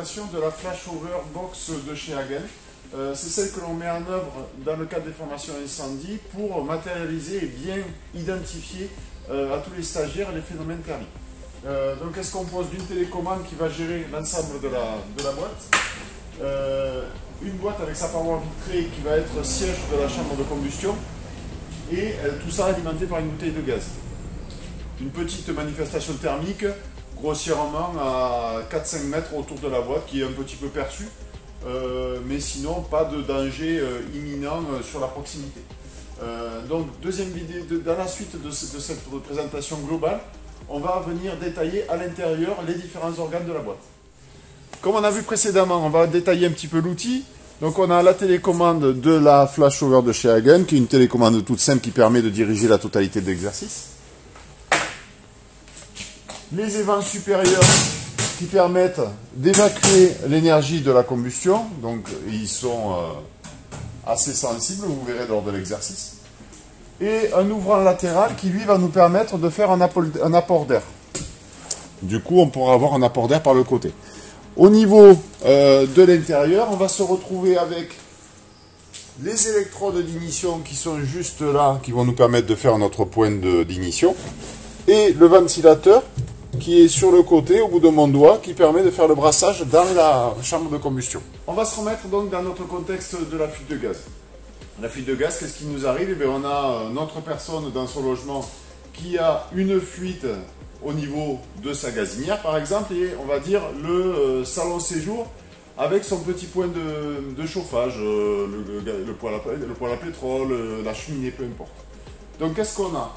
présentation de la flashover box de chez Hagen. C'est celle que l'on met en œuvre dans le cadre des formations incendie pour matérialiser et bien identifier à tous les stagiaires les phénomènes thermiques. Donc elle se compose d'une télécommande qui va gérer l'ensemble de la boîte, une boîte avec sa paroi vitrée qui va être siège de la chambre de combustion et tout ça alimenté par une bouteille de gaz. Une petite manifestation thermique grossièrement à 4-5 mètres autour de la boîte qui est un petit peu perçue, mais sinon pas de danger imminent sur la proximité. Donc deuxième vidéo, dans la suite de cette présentation globale, on va venir détailler à l'intérieur les différents organes de la boîte. Comme on a vu précédemment, on va détailler un petit peu l'outil. Donc on a la télécommande de la flashover de chez Hagen, qui est une télécommande toute simple qui permet de diriger la totalité de l'exercice. Les évents supérieurs qui permettent d'évacuer l'énergie de la combustion. Donc ils sont assez sensibles, vous verrez lors de l'exercice. Et un ouvrant latéral qui lui va nous permettre de faire un apport d'air. Du coup on pourra avoir un apport d'air par le côté. Au niveau de l'intérieur, on va se retrouver avec les électrodes d'ignition qui sont juste là, qui vont nous permettre de faire notre point d'ignition. Et le ventilateur qui est sur le côté, au bout de mon doigt, qui permet de faire le brassage dans la chambre de combustion. On va se remettre donc dans notre contexte de la fuite de gaz. La fuite de gaz, qu'est-ce qui nous arrive? Eh bien, on a notre personne dans son logement qui a une fuite au niveau de sa gazinière par exemple, et on va dire le salon séjour avec son petit point de chauffage, le poêle à pétrole, la cheminée, peu importe. Donc qu'est-ce qu'on a?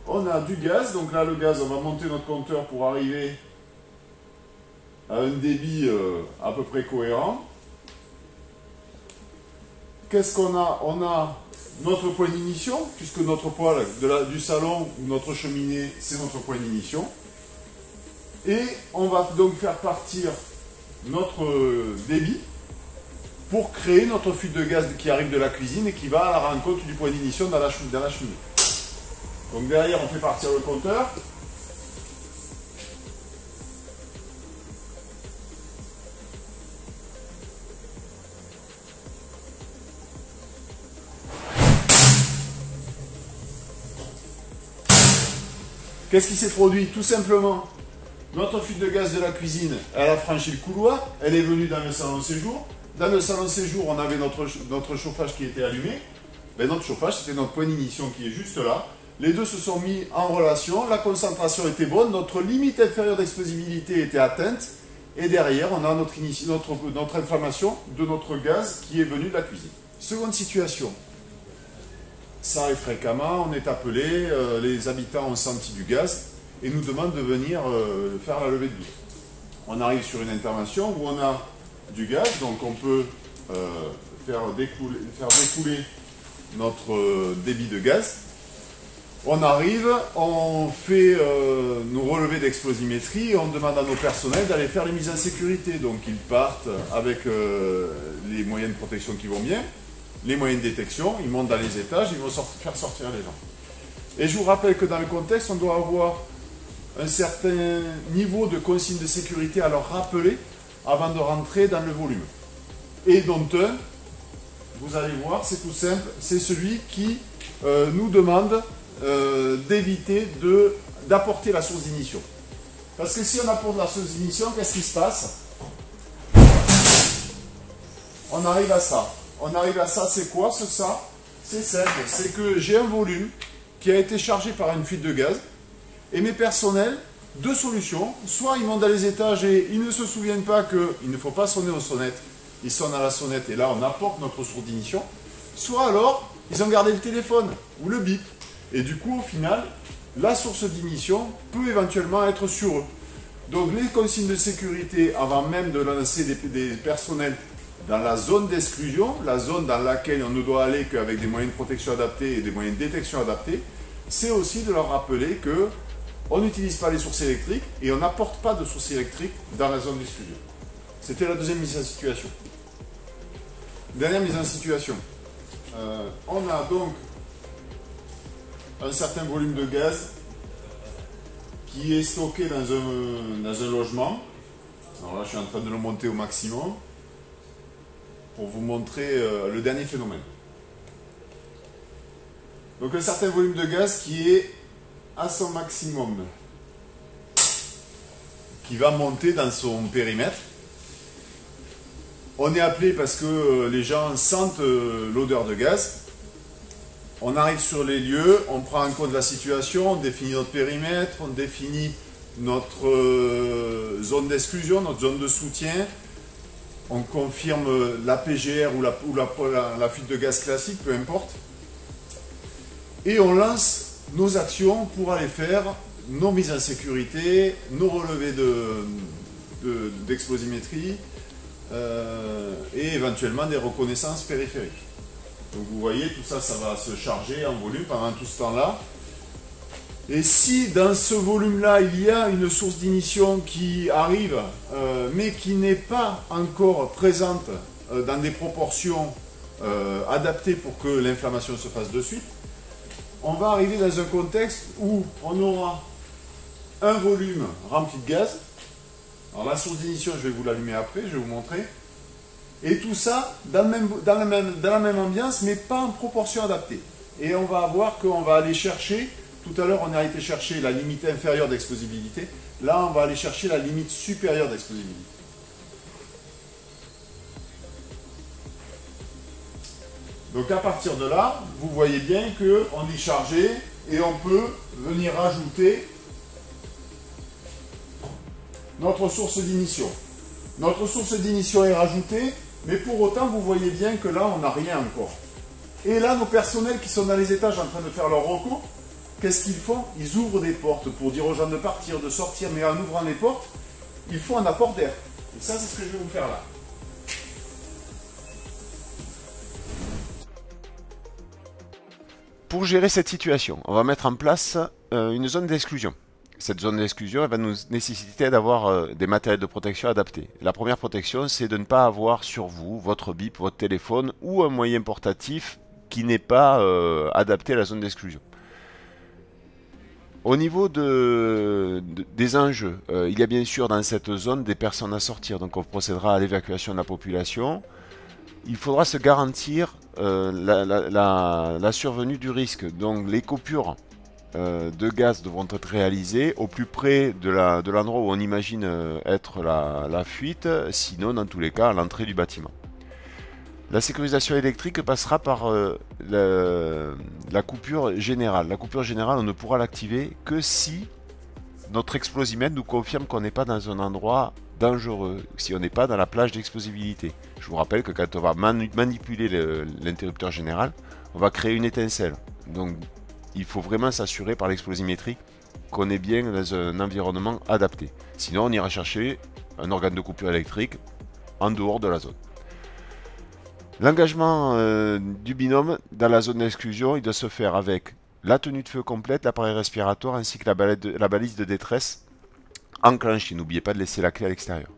On a du gaz, donc là le gaz, on va monter notre compteur pour arriver à un débit à peu près cohérent. Qu'est-ce qu'on a? On a notre point d'ignition, puisque notre poêle du salon ou notre cheminée, c'est notre point d'ignition. Et on va donc faire partir notre débit pour créer notre fuite de gaz qui arrive de la cuisine et qui va à la rencontre du point d'ignition dans la cheminée. Donc derrière, on fait partir le compteur. Qu'est-ce qui s'est produit? Tout simplement, notre fuite de gaz de la cuisine, elle a franchi le couloir, elle est venue dans le salon séjour. Dans le salon séjour, on avait notre chauffage qui était allumé. Ben, notre chauffage, c'était notre point d'ignition qui est juste là. Les deux se sont mis en relation, la concentration était bonne, notre limite inférieure d'explosivité était atteinte. Et derrière, on a notre inflammation de notre gaz qui est venu de la cuisine. Seconde situation. Ça arrive fréquemment, on est appelé, les habitants ont senti du gaz et nous demandent de venir faire la levée de bouteille. On arrive sur une intervention où on a du gaz, donc on peut faire découler notre débit de gaz. On arrive, on fait nos relevés d'explosimétrie et on demande à nos personnels d'aller faire les mises en sécurité. Donc ils partent avec les moyens de protection qui vont bien, les moyens de détection, ils montent dans les étages, ils vont faire sortir les gens. Et je vous rappelle que dans le contexte, on doit avoir un certain niveau de consigne de sécurité à leur rappeler avant de rentrer dans le volume. Et dont un, vous allez voir, c'est tout simple, c'est celui qui nous demande d'éviter d'apporter la source d'ignition. Parce que si on apporte la source d'ignition, qu'est-ce qui se passe? On arrive à ça. On arrive à ça, c'est quoi ça? C'est simple, c'est que j'ai un volume qui a été chargé par une fuite de gaz et mes personnels, deux solutions. Soit ils montent dans les étages et ils ne se souviennent pas qu'il ne faut pas sonner aux sonnettes. Ils sonnent à la sonnette et là on apporte notre source d'ignition. Soit alors, ils ont gardé le téléphone ou le bip. Et du coup, au final, la source d'ignition peut éventuellement être sur eux. Donc les consignes de sécurité, avant même de lancer des personnels dans la zone d'exclusion, la zone dans laquelle on ne doit aller qu'avec des moyens de protection adaptés et des moyens de détection adaptés, c'est aussi de leur rappeler qu'on n'utilise pas les sources électriques et on n'apporte pas de sources électriques dans la zone d'exclusion. C'était la deuxième mise en situation. Dernière mise en situation. On a donc un certain volume de gaz qui est stocké dans un logement Alors là, je suis en train de le monter au maximum pour vous montrer le dernier phénomène. Donc un certain volume de gaz qui est à son maximum, qui va monter dans son périmètre. On est appelé parce que les gens sentent l'odeur de gaz. On arrive sur les lieux, on prend en compte la situation, on définit notre périmètre, on définit notre zone d'exclusion, notre zone de soutien. On confirme la PGR ou la fuite de gaz classique, peu importe. Et on lance nos actions pour aller faire nos mises en sécurité, nos relevés d'explosimétrie et éventuellement des reconnaissances périphériques. Donc vous voyez, tout ça, ça va se charger en volume pendant tout ce temps-là. Et si dans ce volume-là, il y a une source d'ignition qui arrive, mais qui n'est pas encore présente dans des proportions adaptées pour que l'inflammation se fasse de suite, on va arriver dans un contexte où on aura un volume rempli de gaz. Alors la source d'ignition, je vais vous l'allumer après, je vais vous montrer. Et tout ça dans la même ambiance, mais pas en proportion adaptée. Et on va voir qu'on va aller chercher, tout à l'heure on a été chercher la limite inférieure d'explosibilité, là on va aller chercher la limite supérieure d'explosibilité. Donc à partir de là, vous voyez bien qu'on est chargé et on peut venir rajouter notre source d'ignition. Notre source d'ignition est rajoutée, mais pour autant, vous voyez bien que là, on n'a rien encore. Et là, nos personnels qui sont dans les étages en train de faire leur recours, qu'est-ce qu'ils font? Ils ouvrent des portes pour dire aux gens de partir, de sortir, mais en ouvrant les portes, il faut un apport d'air. Et ça, c'est ce que je vais vous faire là. Pour gérer cette situation, on va mettre en place une zone d'exclusion. Cette zone d'exclusion, elle va nous nécessiter d'avoir des matériels de protection adaptés. La première protection, c'est de ne pas avoir sur vous votre bip, votre téléphone ou un moyen portatif qui n'est pas adapté à la zone d'exclusion. Au niveau des enjeux, il y a bien sûr dans cette zone des personnes à sortir, donc on procédera à l'évacuation de la population. Il faudra se garantir la survenue du risque, donc les coupures de gaz devront être réalisées au plus près de l'endroit où on imagine être la fuite, sinon dans tous les cas à l'entrée du bâtiment. La sécurisation électrique passera par la coupure générale. La coupure générale, on ne pourra l'activer que si notre explosimètre nous confirme qu'on n'est pas dans un endroit dangereux, si on n'est pas dans la plage d'explosivité. Je vous rappelle que quand on va manipuler l'interrupteur général, on va créer une étincelle. Donc il faut vraiment s'assurer par l'explosimétrie qu'on est bien dans un environnement adapté. Sinon on ira chercher un organe de coupure électrique en dehors de la zone. L'engagement du binôme dans la zone d'exclusion, il doit se faire avec la tenue de feu complète, l'appareil respiratoire ainsi que la balise de détresse enclenchée. N'oubliez pas de laisser la clé à l'extérieur.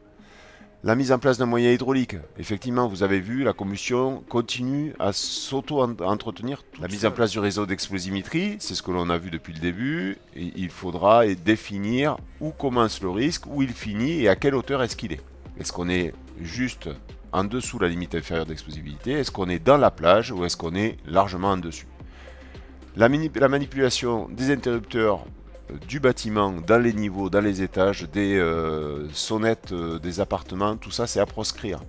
La mise en place d'un moyen hydraulique. Effectivement, vous avez vu, la combustion continue à s'auto-entretenir. La mise en place du réseau d'explosimétrie, c'est ce que l'on a vu depuis le début. Et il faudra définir où commence le risque, où il finit et à quelle hauteur est-ce qu'il est. Est-ce qu'on est juste en dessous de la limite inférieure d'explosivité? Est-ce qu'on est dans la plage ou est-ce qu'on est largement en dessus? La manipulation des interrupteurs du bâtiment, dans les niveaux, dans les étages, des sonnettes des appartements, tout ça c'est à proscrire.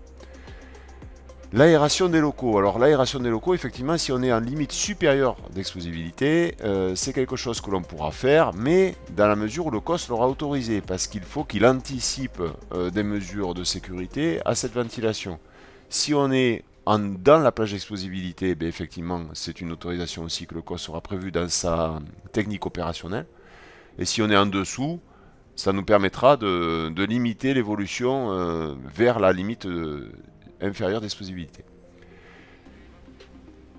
L'aération des locaux. Alors l'aération des locaux, effectivement, si on est en limite supérieure d'explosivité, c'est quelque chose que l'on pourra faire, mais dans la mesure où le COS l'aura autorisé, parce qu'il faut qu'il anticipe des mesures de sécurité à cette ventilation. Si on est dans la plage d'explosivité, effectivement, c'est une autorisation aussi que le COS aura prévue dans sa technique opérationnelle. Et si on est en dessous, ça nous permettra de limiter l'évolution vers la limite inférieure d'explosivité.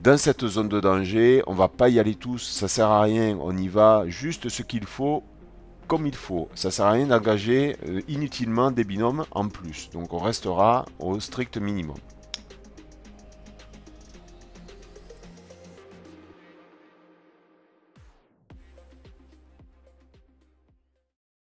Dans cette zone de danger, on ne va pas y aller tous, ça ne sert à rien, on y va juste ce qu'il faut, comme il faut. Ça ne sert à rien d'engager inutilement des binômes en plus, donc on restera au strict minimum.